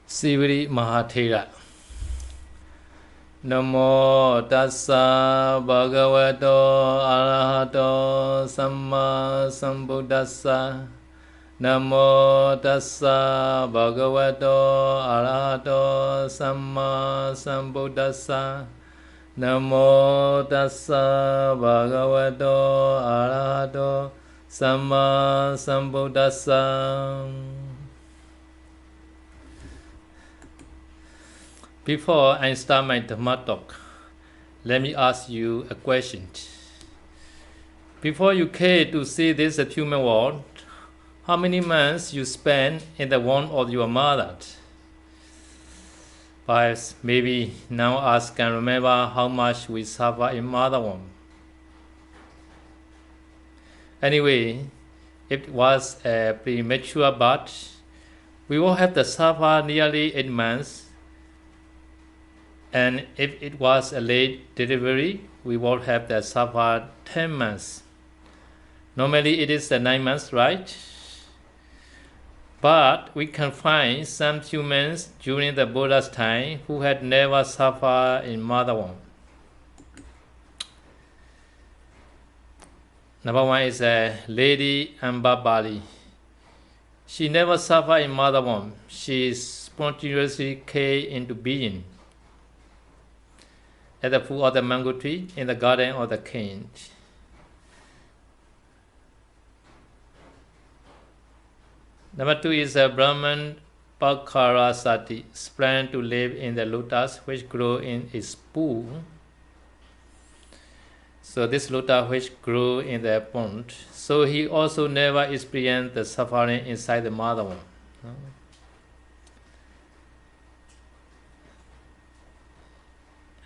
Siviri Mahathera. Namo tassa bhagavato arahato samma sambuddhassa. Namo tassa bhagavato arahato samma sambuddhassa. Namo tassa bhagavato arahato samma sambuddhassa. Before I start my Dhamma talk, let me ask you a question. Before you came to see this human world, how many months you spent in the womb of your mother? Perhaps maybe now us can remember how much we suffer in mother womb. Anyway, if it was a premature birth, we will have to suffer nearly 8 months. And if it was a late delivery, we will have to suffer 10 months. Normally it is 9 months, right? But we can find some humans during the Buddha's time who had never suffered in mother womb. Number one is Lady Ambabali. She never suffered in mother womb. She spontaneously came into being at the foot of the mango tree in the garden of the king. Number two is Brahman Pakharasati, planned to live in the lotus which grew in its pool. So this lotus which grew in the pond, so he also never experienced the suffering inside the mother womb.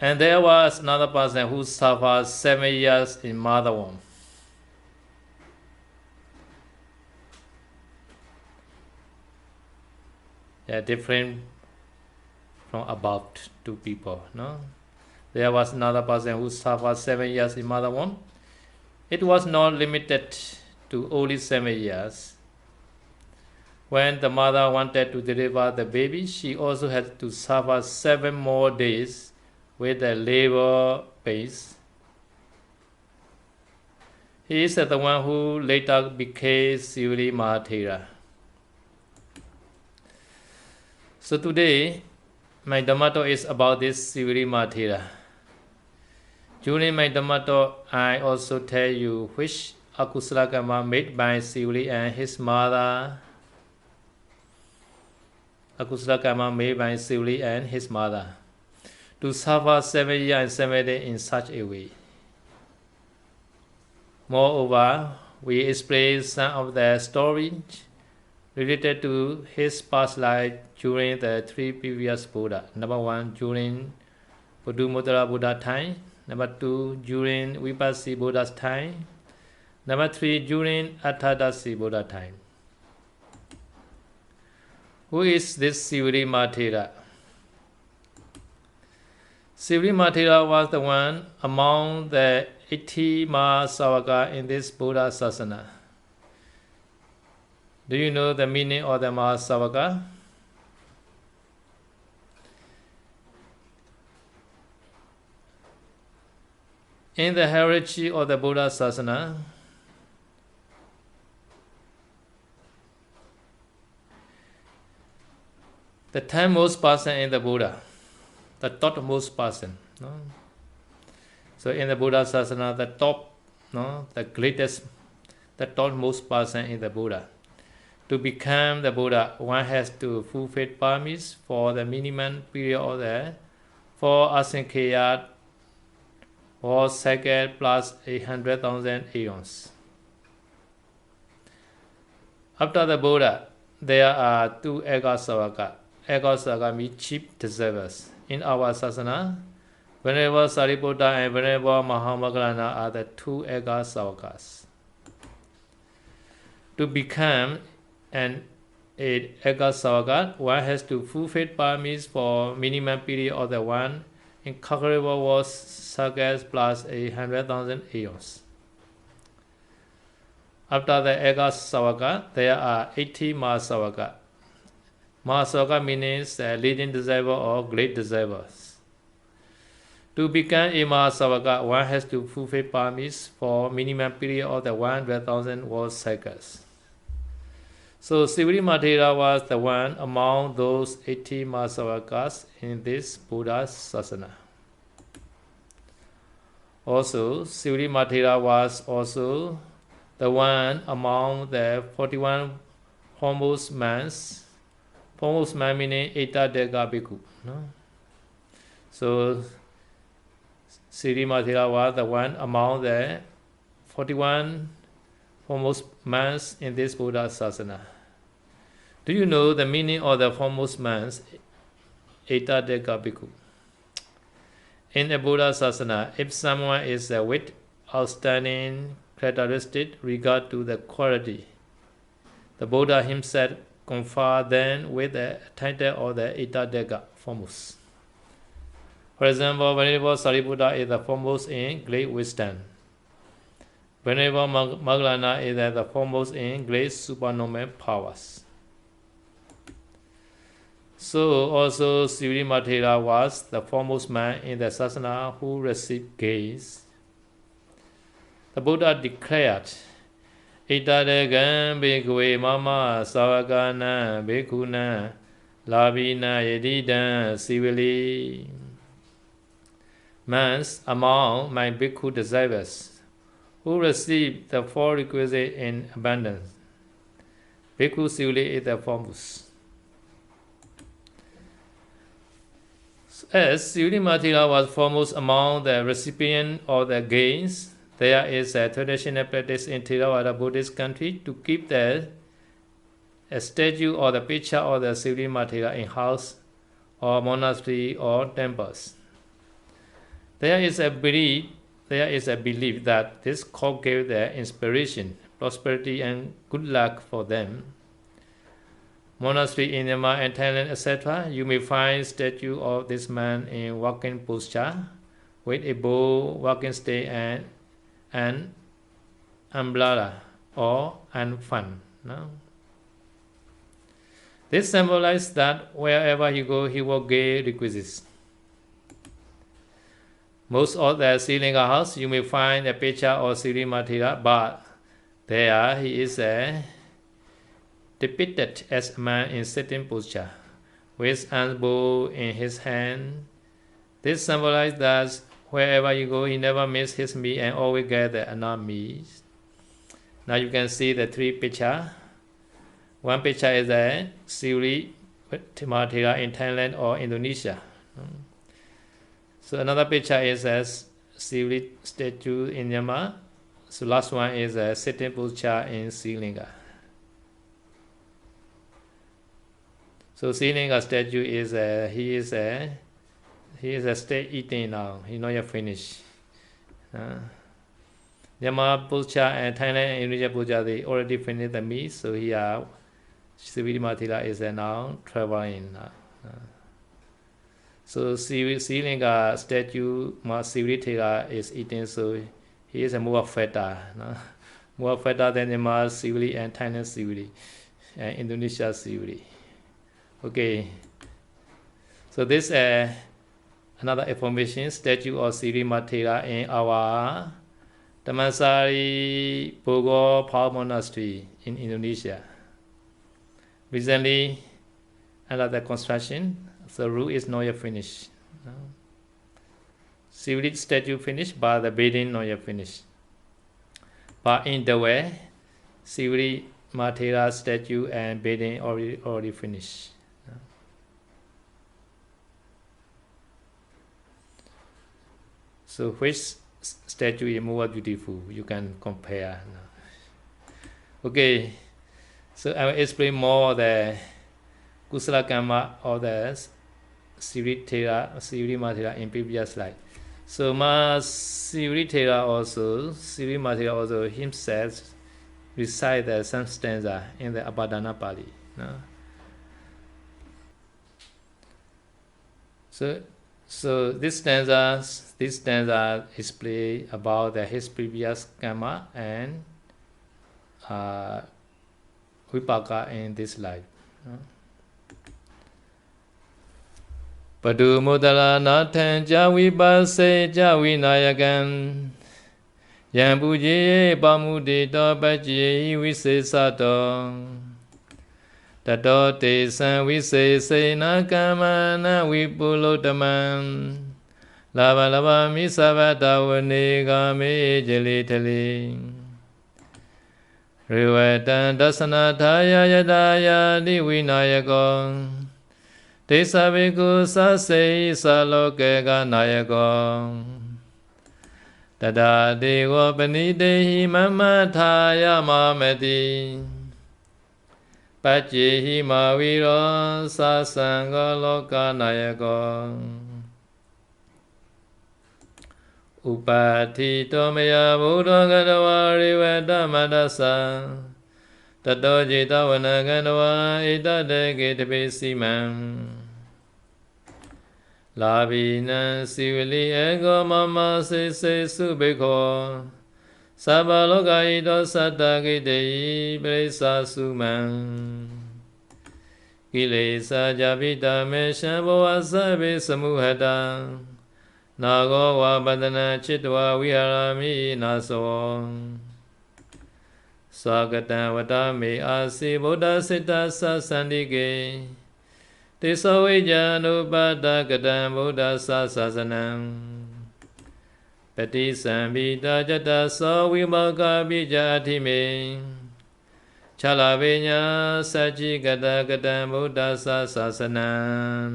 And there was another person who suffered 7 years in mother womb. They are different from above two people. No? There was another person who suffered 7 years in mother womb. It was not limited to only 7 years. When the mother wanted to deliver the baby, she also had to suffer 7 more days with the labor pains. He is the one who later became Siviri Mahathera. So today, my Dhamma talk is about this Siviri Mahathera. During my Dhamma talk, I also tell you which akusala karma made by Siviri and his mother. Akusala karma made by Siviri and his mother to suffer 7 years and 7 days in such a way. Moreover, we explain some of the stories related to his past life during the 3 previous Buddha. Number 1, during Padumuttara Buddha time. Number 2, during Vipassi Buddha's time. Number 3, during Attadasi Buddha time. Who is this Siviri Mahathera? Siviri Mahathera was the one among the 80 Mahasavaka in this Buddha Sasana. Do you know the meaning of the Mahasavaka? In the hierarchy of the Buddha Sasana, the topmost person in the Buddha, the topmost person. No? So in the Buddha Sasana, the top, no, the greatest, the topmost person in the Buddha. To become the Buddha, one has to fulfill paramis for the minimum period of the 4 asankheya or cycle plus 100,000 aeons. After the Buddha, there are 2 Ekasavaka. Ekasavaka means chief deservers. In our Sasana, Venerable Sariputta and Venerable Mahamoggallana are the 2 Ekasavakas. To become an Ekasavaka, one has to fulfill paramis for minimum period of the 1 incalculable was cycles plus 100,000 aeons. After the Ekasavaka, there are 80 Mahasavaka. Mahasavaka means leading disciple or great disciples. To become a Mahasavaka, one has to fulfill permits for minimum period of the 100,000 world cycles. So Sivri Mathera was the one among those 80 Mahasavakas in this Buddha Sasana. Also, Sivri Mathera was also the one among the 41 foremost mans. Foremost man meaning Eta Dega Bhikkhu. No? So Sivri Mathera was the one among the 41 foremost mans in this Buddha Sasana. Do you know the meaning of the foremost mans, Eta Dega Bhikkhu? In the Buddha Sasana, if someone is with outstanding characteristic regard to the quality, the Buddha himself conferred them with the title of the Eta Dega, foremost. For example, Venerable Sariputta is the foremost in great wisdom. Venerable Moggallana is the foremost in great supernormal powers. So also Sivri Mathera was the foremost man in the Sasana who received gaze. The Buddha declared, Itadegam bhikkhave mama savakana bhikkhuna labhina yedidam sivili. Means among my bhikkhu disciples who received the four requisites in abundance, Bhikkhu Sivili is the foremost. As Sivri Mathera was foremost among the recipients of the gains, there is a traditional practice in Theravada Buddhist country to keep a statue or the picture of the Sivri Mathera in house or monastery or temples. There is a belief that this cult gave their inspiration, prosperity, and good luck for them. Monastery in Myanmar and Thailand, etc., you may find statue of this man in walking posture with a bow, walking stick, and an umbrella or an fan. No? This symbolizes that wherever he goes, he will give requisites. Most of the Srilinga house, you may find a picture of Sivri Mathera, but there he is depicted as a man in sitting posture, with an bow in his hand. This symbolizes that wherever you go, he never misses his meal and always gets enough meat. Now you can see the three pictures. One picture is a Sivri Mathera in Thailand or Indonesia. So another picture is a Sivri statue in Myanmar. So last one is a sitting posture in Sri Lanka. So Sri Lanka statue is he is still eating now. He not yet finished. Myanmar posture and Thailand and Indonesia posture, they already finished the meal. So here Sivri Mathera is now traveling. So Sri Lanka statue, Sivri Mathera is eating, so he is more fatter. More fatter than Myanmar Sivri and Thailand Sivri and Indonesia Sivri. Okay. So this another information, statue of Sivri Mathera in our Dhammasari Bogor Power Monastery in Indonesia. Recently, under the construction, the roof is not yet finished. Sivri statue finished, but the building not yet finished. But in the way, Sivri Mathera statue and building already finished. So which statue is more beautiful? You can compare. Okay, so I will explain more the Kusala Karma of the Sivri Mathera in previous slide. So Sivri Mathera also himself recite the some stanza in the Abhadana Pali. So this stanza explain about his previous karma and vipaka in this life. Padu Mudala Nathan Jawi Base Jawi Nayagan Yambuji Bamudi Dobaji Vise Sato Tato Te San Vise Se Nakamana Vipulotaman Lava Lava Misavata Vanigame Jelitali Rivatan Dasana Thaya Yadaya Divinayakon Tesaviku Sase Salokega Nayakon Tada Dewa Benidehi Mama Thaya Mamadi Pachihi Maviro Sasanga Loka Nayakon Upati Tomaya Buddha Gadawa Rivada Madasa Tato Jita Vanagadawa Ita Deke Tepesiman Labina Sivili Ego Mama Se Subeko Sabaloka Ito Sataki Dei Presa Suman Kilesa Javita Meshamboa Sabe Samuhada Nago Wabadana Chitwa Viharami Naso Swagata Vatame Asi Buddha Siddha Sasandike Tisavijanu Bada Gadam Buddha Sasanam Pati Sambita Jata Sawimaka Bijatime Chalavinya Sachi Gada Gadam Buddha Sasanam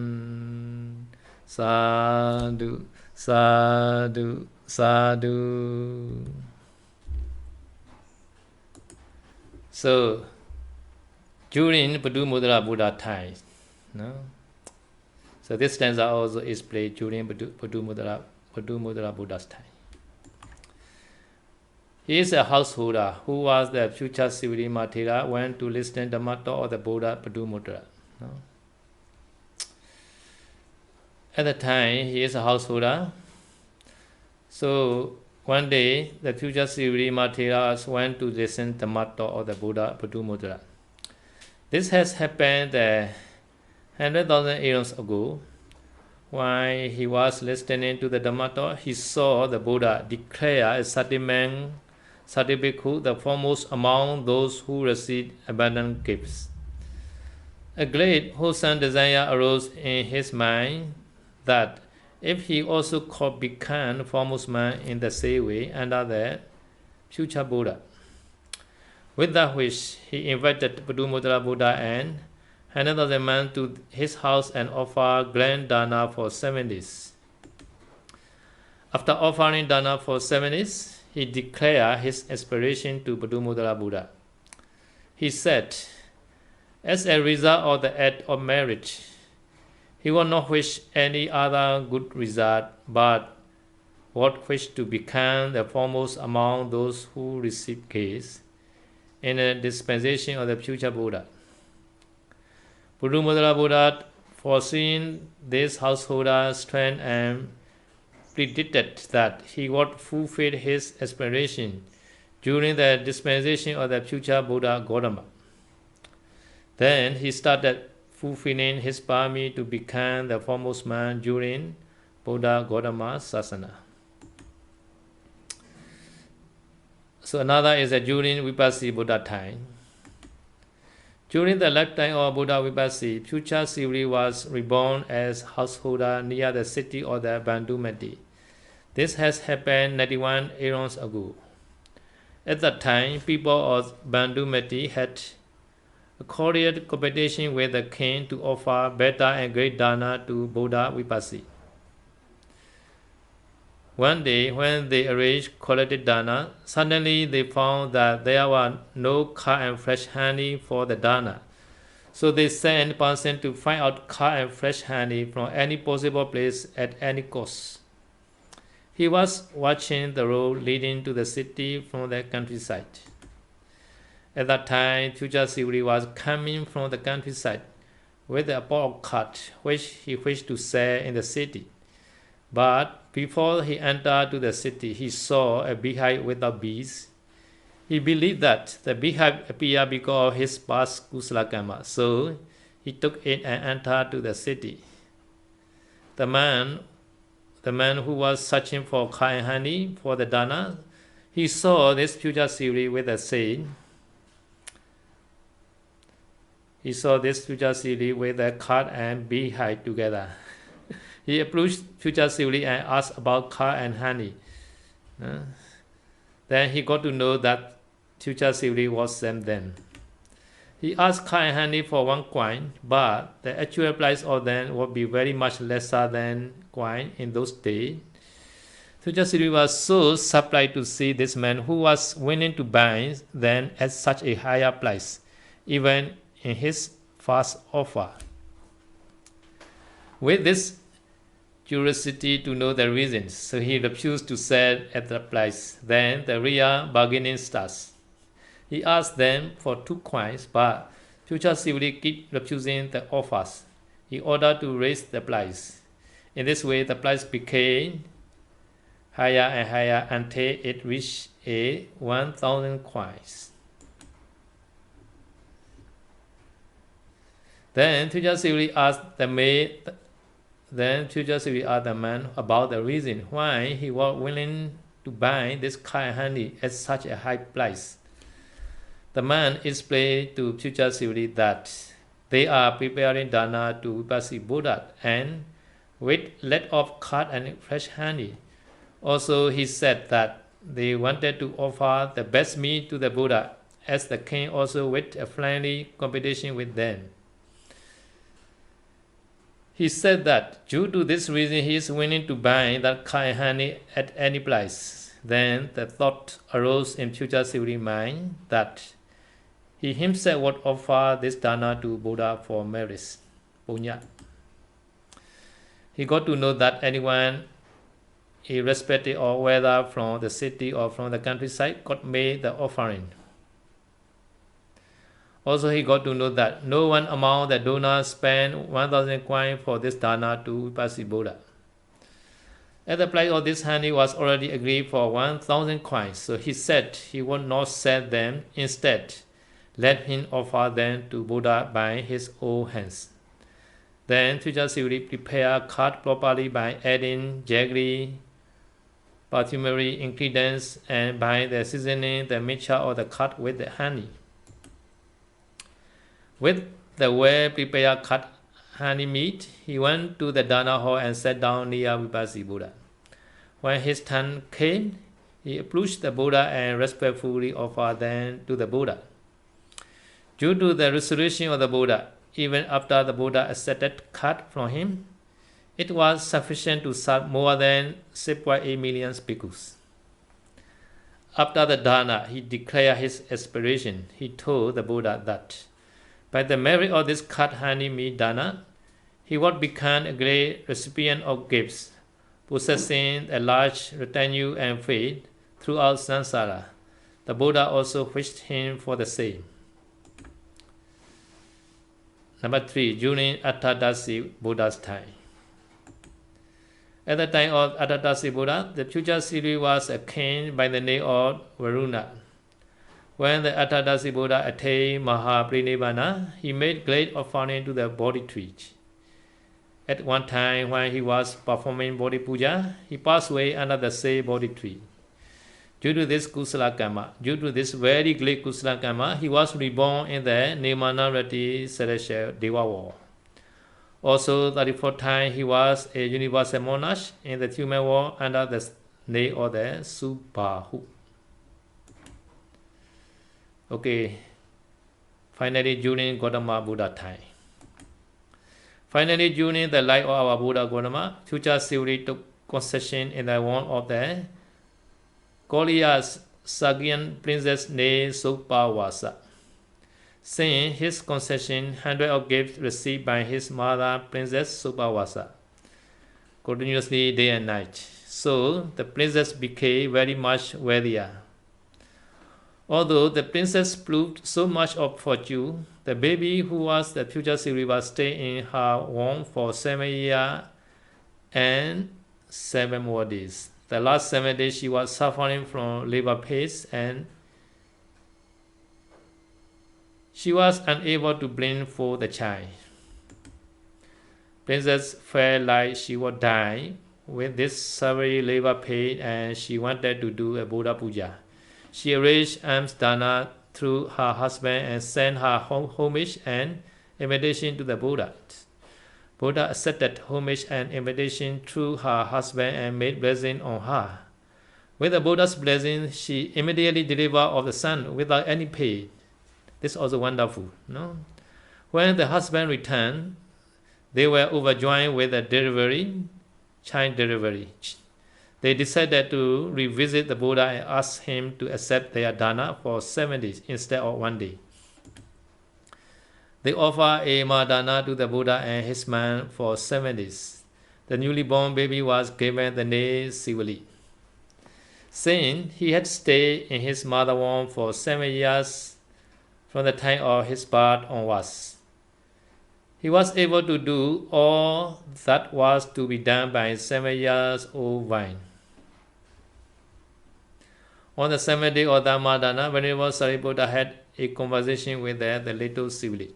Sadhu Sadhu, sadhu. So, during Padumudra Buddha time, no? So this stanza also is played during Padumudra Buddha's time. He is a householder who was the future Sivili Mathera went to listen to the matter of the Buddha Padumudra. No? At the time, he is a householder. So one day, the future Sivili Mathera went to listen to the matter of the Buddha Padumudra. This has happened 100,000 years ago. While he was listening to the Dhammato, he saw the Buddha declare a Satiman, Satibhikkhu, the foremost among those who received abundant gifts. A great wholesome desire arose in his mind that if he also could become foremost man in the same way under the future Buddha. With that wish, he invited Padumudra Buddha and 100,000 men to his house and offered grand dana for 7 days. After offering dana for 7 days, he declared his aspiration to Padumudra Buddha. He said, as a result of the act of marriage, he would not wish any other good result, but would wish to become the foremost among those who receive gifts in the dispensation of the future Buddha. Padumudra Buddha, foreseeing this householder's strength and predicted that he would fulfill his aspiration during the dispensation of the future Buddha Gautama. Then he started fulfilling his parami to become the foremost man during Buddha Gautama's sasana. So another is that during Vipassi Buddha time. During the lifetime of Buddha Vipassi, future Sivili was reborn as householder near the city of the Bandumati. This has happened 91 eons ago. At that time, people of Bandumati had accorded competition with the king to offer better and great dana to Buddha Vipassi. One day, when they arranged collected dana, suddenly they found that there were no car and fresh honey for the dana. So they sent person to find out car and fresh honey from any possible place at any cost. He was watching the road leading to the city from the countryside. At that time, future Sivili was coming from the countryside with a pork cart which he wished to sell in the city. But before he entered to the city, he saw a beehive without bees. He believed that the beehive appeared because of his past kusala karma, so he took it and entered to the city. the man who was searching for kha and honey for the dana, he saw this future Sivri with a saint. He saw this future Sivri with a cart and beehive together. He approached future Sivri and asked about kha and honey. Then he got to know that future Sivri was them then. He asked kha and honey for 1 coin, but the actual price of them would be very much lesser than coin in those days. Future Sivri was so surprised to see this man who was willing to buy them at such a higher price, even in his first offer. With this curiosity to know the reasons, so he refused to sell at the price. Then the real bargaining starts. He asked them for 2 coins, but future Sivri kept refusing the offers. He ordered to raise the price. In this way, the price became higher and higher until it reached 1,000 coins. Then future Sivri asked the man about the reason why he was willing to buy this kha and honey at such a high price. The man explained to future Sivri that they are preparing dana to Vipassi Buddha and with let of kha and fresh honey. Also, he said that they wanted to offer the best meat to the Buddha, as the king also wished a friendly competition with them. He said that due to this reason he is willing to buy that kha and honey at any price. Then the thought arose in future Sivri's mind that he himself would offer this dana to Buddha for merit, punya. He got to know that anyone, irrespective of whether from the city or from the countryside, could make the offering. Also, he got to know that no one among the donors spent 1,000 coins for this dana to Vipassi Buddha. As the price of this honey was already agreed for 1,000 coins, so he said he would not sell them. Instead, let him offer them to Buddha by his own hands. Then future Sivri prepared khat properly by adding jaggery, perfumery ingredients, and by the seasoning the mixture of the khat with the honey. With the well-prepared khat honey meat, he went to the dana hall and sat down near Vipassi Buddha. When his turn came, he approached the Buddha and respectfully offered them to the Buddha. Due to the resolution of the Buddha, even after the Buddha accepted khat from him, it was sufficient to serve more than 6.8 million bhikkhus. After the dana, he declared his aspiration. He told the Buddha that by the merit of this khat honey meat dana, he would become a great recipient of gifts, possessing a large retinue and faith throughout samsara. The Buddha also wished him for the same. Number 3. During Attadasi Buddha's time. At the time of Attadasi Buddha, the future Sivri was a king by the name of Varuna. When the Attadasi Buddha attained Mahaprinivana, he made great offering to the Bodhi tree. At one time, when he was performing Bodhi Puja, he passed away under the same Bodhi tree. Due to this Kusala Karma, due to this very great Kusala Karma, he was reborn in the Nemanarati Celestial Deva world. Also, 34 times he was a universal monarch in the human world under the name of the Subbahu. Okay, finally during Gautama Buddha time. Finally, during the life of our Buddha Gautama, future Sivri took concession in the womb of the Koliya's Sagian princess named Subhawasa. Since his concession, hundreds of gifts received by his mother, Princess Subhawasa, continuously day and night. So the princess became very much wealthier. Although the princess proved so much of fortune, the baby who was the future Sivri was staying in her womb for 7 years and 7 more days. The last 7 days she was suffering from labor pains and she was unable to bring forth the child. Princess felt like she would die with this severe labor pain and she wanted to do a Buddha puja. She arranged alms dana through her husband and sent her homage and invitation to the Buddha. Buddha accepted homage and invitation through her husband and made blessing on her. With the Buddha's blessing, she immediately delivered of the son without any pain. This is also wonderful. No? When the husband returned, they were overjoyed with the child delivery. They decided to revisit the Buddha and ask him to accept their dana for 7 days instead of 1 day. They offered a madana to the Buddha and his man for 7 days. The newly born baby was given the name Sivali. Since he had stayed in his mother womb for 7 years from the time of his birth onwards, he was able to do all that was to be done by a 7-year-old vine. On the 7th day of the Madana, Venerable Sariputta had a conversation with the little Sivali.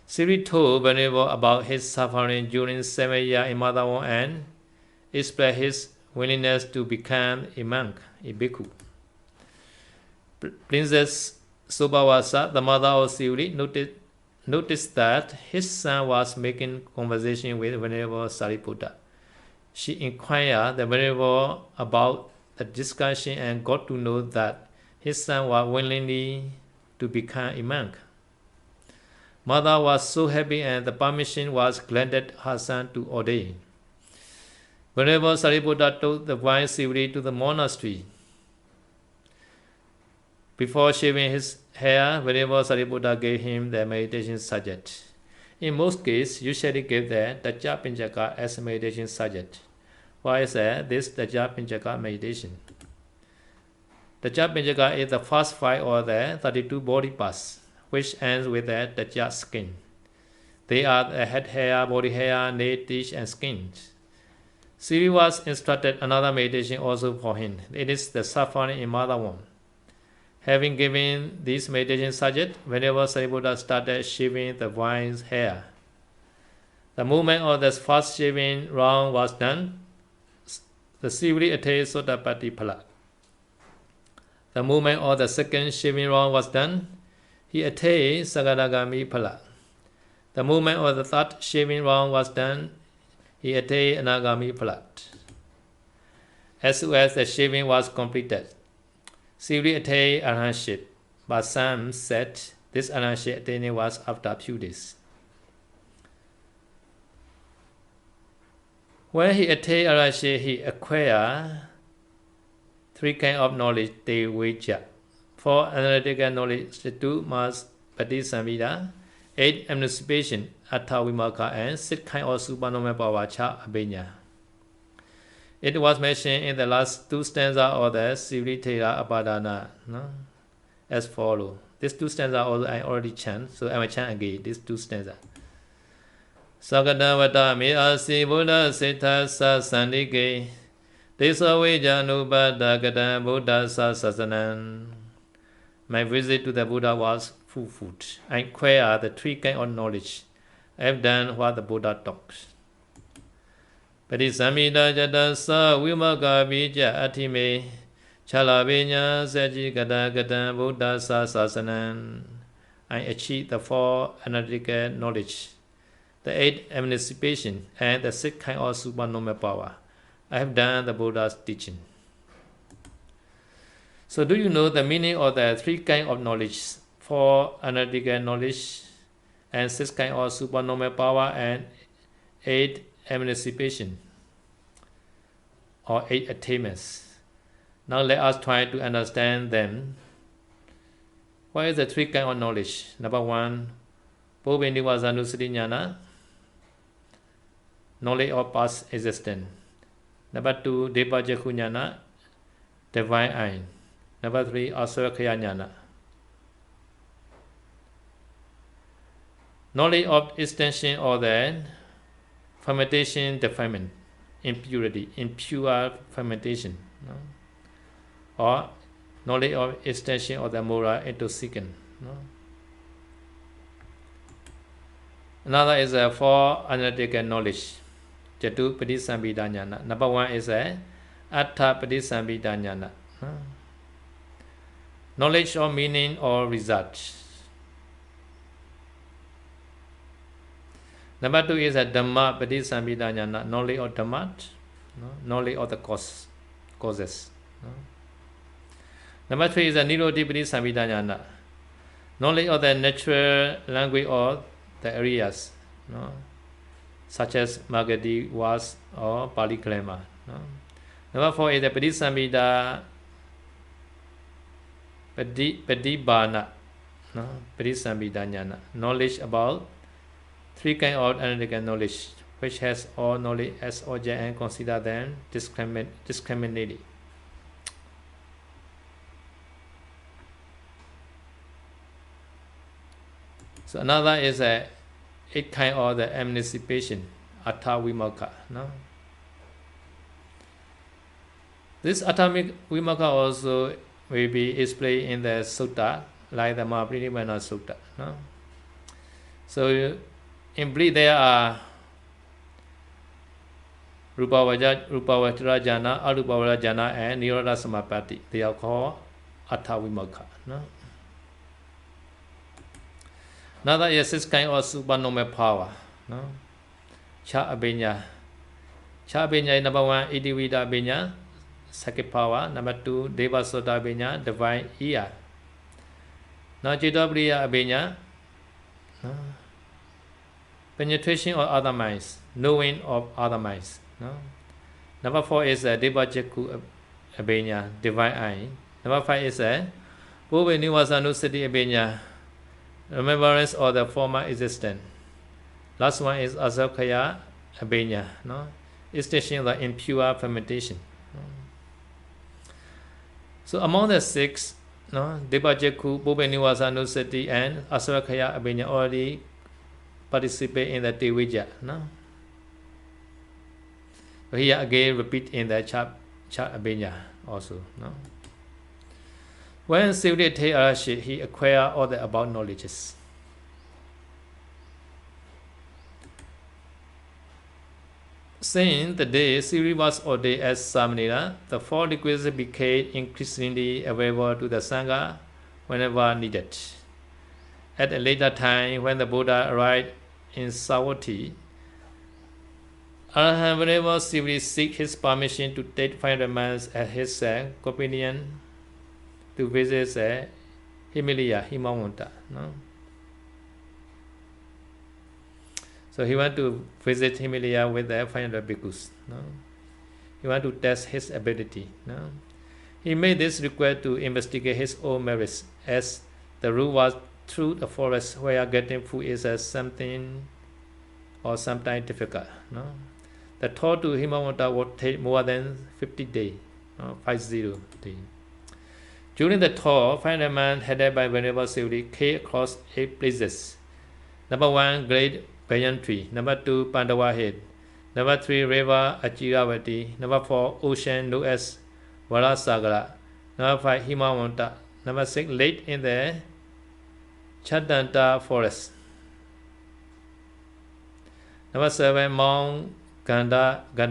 Sivali told Venerable about his suffering during 7 years in mother womb and expressed his willingness to become a monk, a bhikkhu. Princess Subhawasa, the mother of Sivali, noticed that his son was making conversation with Venerable Sariputta. She inquired the Venerable about the discussion and got to know that his son was willingly to become a monk. Mother was so happy and the permission was granted her son to ordain. Venerable Sariputta took the wise Sivali to the monastery. Before shaving his hair, Venerable Sariputta gave him the meditation subject. In most cases, usually give the Dajja Pinjaka as a meditation subject. Why is this Dajja Pinjaka meditation? Dajja Pinjaka is the first 5 or the 32 body parts, which ends with the Dajja skin. They are the head hair, body hair, nail, teeth, and skin. Sivali was instructed another meditation also for him. It is the suffering in mother womb. Having given this meditation subject, Venerable Sariputta started shaving the wine's hair. The movement of the first shaving round was done. The Sivali attained Sotapatti Phala. The movement of the second shaving round was done. He attained Sagadagami Phala. The movement of the third shaving round was done. He attained Anagami Phala. As soon as the shaving was completed, Sivali attained arahantship, but some said this arahantship attaining was after a few days. When he attained arahantship, he acquired 3 kinds of knowledge, te vijja. 4 analytical knowledge, Situ Mas Patisambhida, 8 emancipation, Atha Vimaka, and 6 kinds of supernormal power, Cha Abhinya. It was mentioned in the last 2 stanzas of the Sivali Thera Apadana, as follows. These 2 stanzas I already chant, so I will chant again these 2 stanzas. Sagadavata me asi Buddha sita sa sandike Desa Vejanubhada Gata Buddha sa sasanan. My visit to the Buddha was full. I acquired the 3 kinds of knowledge. I have done what the Buddha talks. Patisamhita jata sa vimaka vijja atime chala vinya saji gata gata Buddha sa sasanan. I achieved the 4 analytical knowledge, the 8 emancipation, and the 6 kinds of supernormal power. I have done the Buddha's teaching. So do you know the meaning of the 3 kinds of knowledge? 4 analytical knowledge, and 6 kinds of supernormal power, and 8 emancipation, or 8 attainments. Now let us try to understand them. What is the 3 kinds of knowledge? Number 1, Bhuvinivāsanusati Jnana, knowledge of past existence. Number 2, Debajjhaku Jnana, divine eye. Number 3, Asavakkhaya Jnana. Knowledge of extension or the fermentation defilement, impurity, impure fermentation, or knowledge of extension of the moral intoxicant. Another is for analytical knowledge. Jatu Padisambhita Jnana. Number 1 is Attha Padisambhita Jnana. Knowledge or meaning or result. Number 2 is Dhamma Padisambhita Jnana. Knowledge of Dhamma. Knowledge of the causes. Number 3 is Nirodhi Padisambhita Jnana. Knowledge of the natural language or the areas, such as Magadhi, Was, or Pali grammar. Number 4 is the Padisambhita Padibana, Padisambhita Jnana. Knowledge about 3 kinds of analytical knowledge, which has all knowledge as object and consider them discriminately. So another is 8 kind of the emancipation, Attha Vimokkha. This Attha Vimokkha also will be explained in the sutta, like the Mahaparinibbana Sutta. So in brief, there are Rupavachara Jhana, Arupavachara Jhana, and Nirodha Samapatti. They are called Attha Vimokkha. Another is 6 kind of supernormal power. Cha Abhinya. Cha Abhinya, number 1, Idivida Abhinya, psychic power. Number 2, Deva Sota Abhinya, divine ear. Now, Jitapriya Abhinya, penetration of other minds, knowing of other minds. Number 4 is Deva Jakku Abhinya, divine eye. Number 5 is Bhove Nivasanusati Abhinya, remembrance of the former existence. Last one is Asakaya Abhinya, extinction of the impure fermentation. So among the 6, Devajakku, Bhove Nivasanusati, and Asakaya Abhinya already participate in the Devija. Here again repeat in the Cha Abhinya also. When Sivri attained Arahant, he acquired all the above knowledges. Since the day Sivri was ordained as Samanera, the 4 requisites became increasingly available to the Sangha whenever needed. At a later time, when the Buddha arrived in Savatthi, Arahant, whenever Sivri seek his permission to take 500 months at his companion to visit Himalaya, Himawanta. So he went to visit Himalaya with the 500 bhikkhus. He wanted to test his ability. He made this request to investigate his own merits, as the route was through the forest where getting food is something or sometimes difficult. The tour to Himawanta would take more than 50 days, 50 days. During the tour, 500 men headed by Venerable Sivri came across 8 places. Number 1, Great Banyan Tree. Number 2, Pandava Head. Number 3, River Achiravati. Number 4, Ocean known as Varasagara. Number 5, Himawanta. Number 6, Lake in the Chadanta Forest. Number 7, Mount Gandamadana.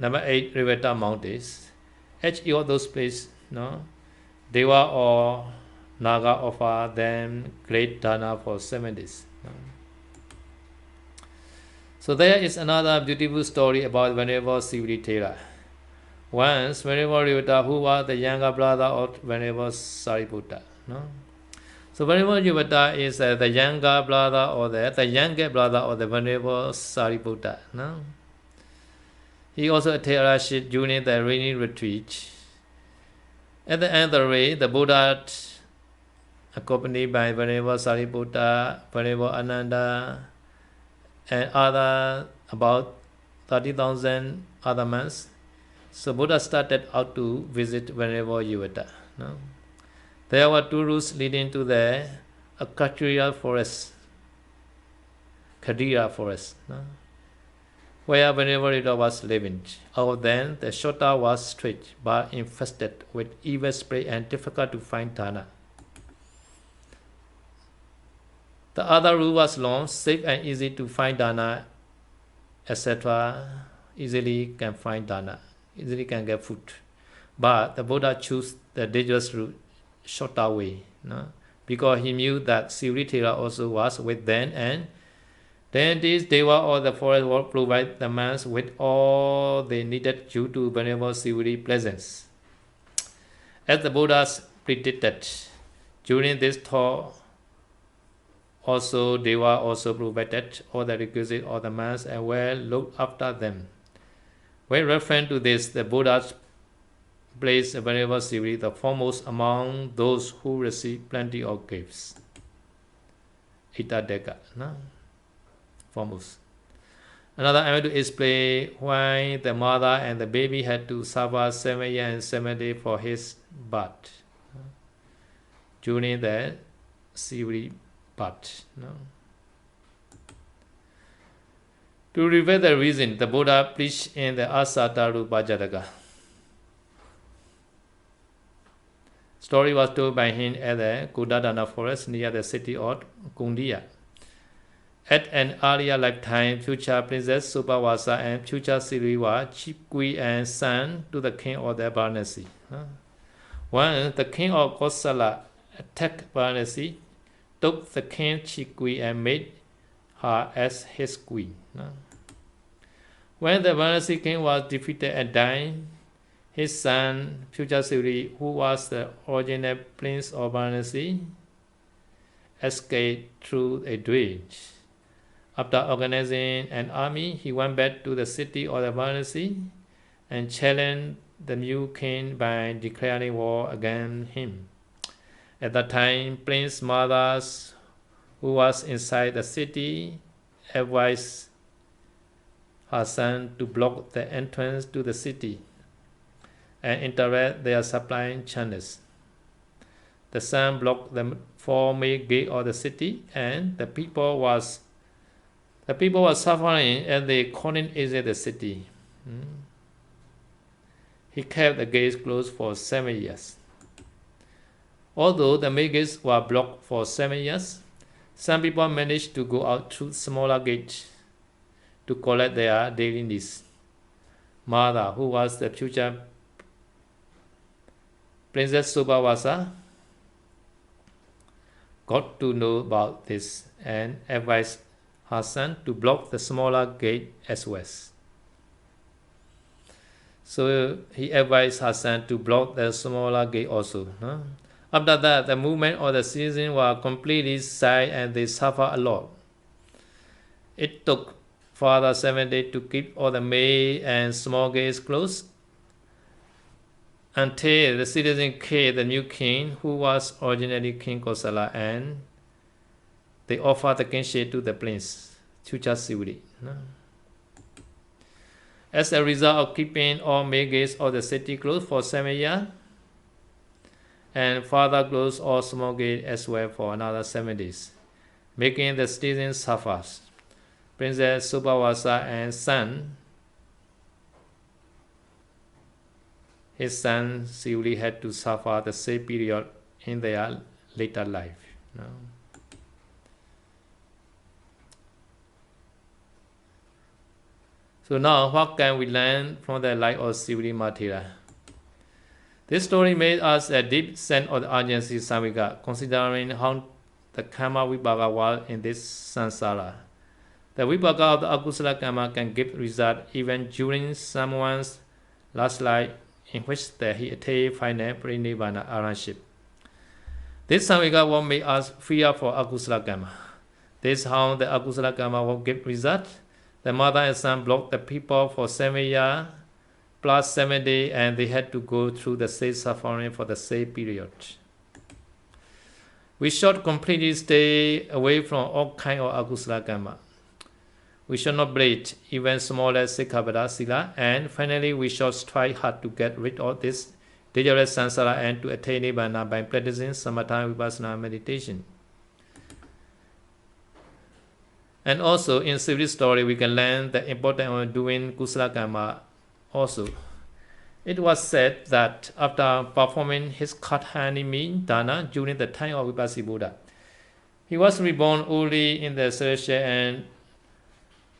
Number 8, Riveta Mountains. Each of those places, Deva or Naga offer them great dana for 7 days. So there is another beautiful story about Venerable Sivri Thera. Once, Venerable Riveta, who was the younger brother of Venerable Sariputta. So Venerable Riveta is the younger brother or the youngest brother of the Venerable Sariputta. He also attained Arahant during the rainy retreat. At the end of the way, the Buddha, accompanied by Venerable Sariputta, Venerable Ananda, and about 30,000 other monks. So Buddha started out to visit Venerable Riveta. There were 2 routes leading to the Akatria forest, Khadira forest, where Venerable Riveta was living. Out of them, the shorter was straight, but infested with evil spirit and difficult to find dana. The other route was long, safe and easy to find dana, etc. Easily can find dana, easily can get food. But the Buddha chose the dangerous route, shorter way, no? Because he knew that Sivaritera also was with them, and then these Deva or the forest will provide the monks with all they needed due to Venerable Sivari's presence. As the Buddhas predicted, during this tour, also Deva also provided all the requisites of the monks and well looked after them. When referring to this, the Buddha placed Venerable Sivari the foremost among those who received plenty of gifts. Itadeka, no? Foremost. Another, I want to explain why the mother and the baby had to suffer 7 years and 7 days for his birth during the Sivari birth. No? To reveal the reason, the Buddha preached in the Asatarupa Jataka. Story was told by him at the Kudadana forest near the city of Kundiya. At an earlier lifetime, future Princess Subhavasa and future Siri were chief queen and son to the king of the Varanasi. When the king of Kosala attacked Varanasi, took the king's chief queen and made her as his queen. When the Varanasi king was defeated and died, his son, future Siri, who was the original prince of Varanasi, escaped through a dredge. After organizing an army, he went back to the city of the Varanasi and challenged the new king by declaring war against him. At that time, Prince Madhas, who was inside the city, advised her son to block the entrance to the city and interrupt their supplying channels. The son blocked the 4 main gates of the city, and the people were suffering as they couldn't exit the city. He kept the gates closed for 7 years. Although the main gates were blocked for 7 years, some people managed to go out through smaller gates to collect their daily needs. Mother, who was the future Princess Subhavasa, got to know about this and advised her son to block the smaller gate as well. So he advised her son to block the smaller gate also. No? After that, the movement of the citizens were completely silent and they suffered a lot. It took further 7 days to keep all the main and small gates closed until the citizens killed the new king, who was originally King Kosala, and they offered the kingship to the prince, future Sivari. No? As a result of keeping all main gates of the city closed for 7 years, and further closed all small gates as well for another 7 days, making the citizens suffer, Princess Subhavasa and son, his son Sivari, had to suffer the same period in their later life. No? So now, what can we learn from the life of Sivari Mathera? This story made us a deep sense of the urgency of Samvega, considering how the karma vibhaka was in this samsara. The vibhaka of the akusala karma can give result even during someone's last life, in which he attained final parinibbana arahantship. This samvega will make us fear for akusala karma. This is how the akusala karma will give result. The mother and son blocked the people for 7 years plus 7 days, and they had to go through the same suffering for the same period. We should completely stay away from all kinds of akusala karma. We should not break even smallest sikkhapada sila, and finally we should try hard to get rid of this dangerous samsara and to attain nibbana by practicing samatha vipassana meditation. And also in Sivari's story we can learn the importance of doing kusala karma also. It was said that after performing his Kathanimi dana during the time of Vipassana Buddha, He was reborn only in the celestial and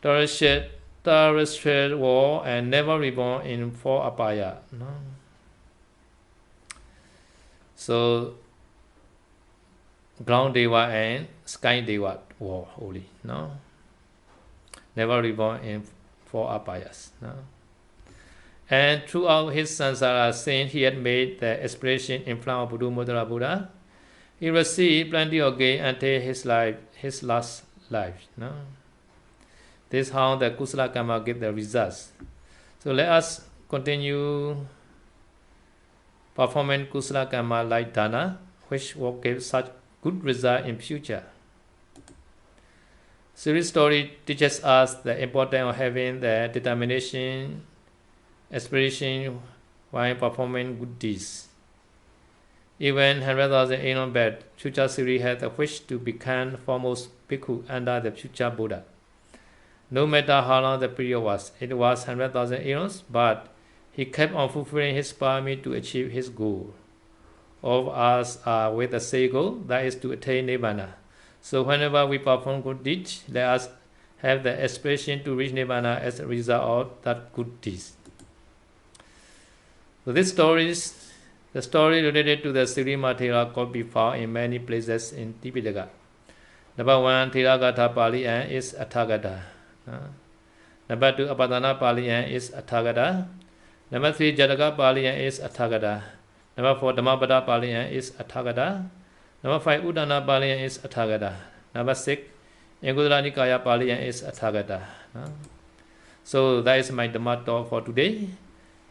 terrestrial world and never reborn in four apaya. No? So ground deva and sky deva world only. No? Never reborn in four apayas. No? And throughout his samsara sin, he had made the aspiration in front of Buddha Buddha. He received plenty of gain until his last life. No? This is how the Kusala Karma give the results. So let us continue performing Kusala Karma like Dana, which will give such good result in future. Series story teaches us the importance of having the determination, aspiration while performing good deeds. Even 100,000 years back, future Siri had the wish to become foremost bhikkhu under the future Buddha. No matter how long the period was, it was 100,000 years, but he kept on fulfilling his parami to achieve his goal. All of us are with the same goal, that is to attain Nibbana. So whenever we perform good deeds, let us have the aspiration to reach Nibbana as a result of that good deeds. So this the story related to the Sirima Thera could be found in many places in Tipitaka. Number 1, Theragatha Paliyan is Athagata. Number 2, Apadana Paliyan is Athagata. Number 3, Jataka Paliyan is Athagata. Number 4, Dhammapada Paliyan is Athagata. Number 5, Udana Paliyan is Athagata. Number 6, Anguttara Nikaya Paliyan is Athagata. So that is my Dhamma talk for today.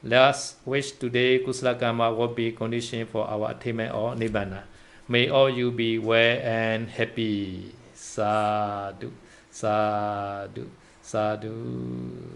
Let us wish today Kusala Karma will be condition for our attainment of Nibbana. May all you be well and happy. Sadhu, sadhu, sadhu.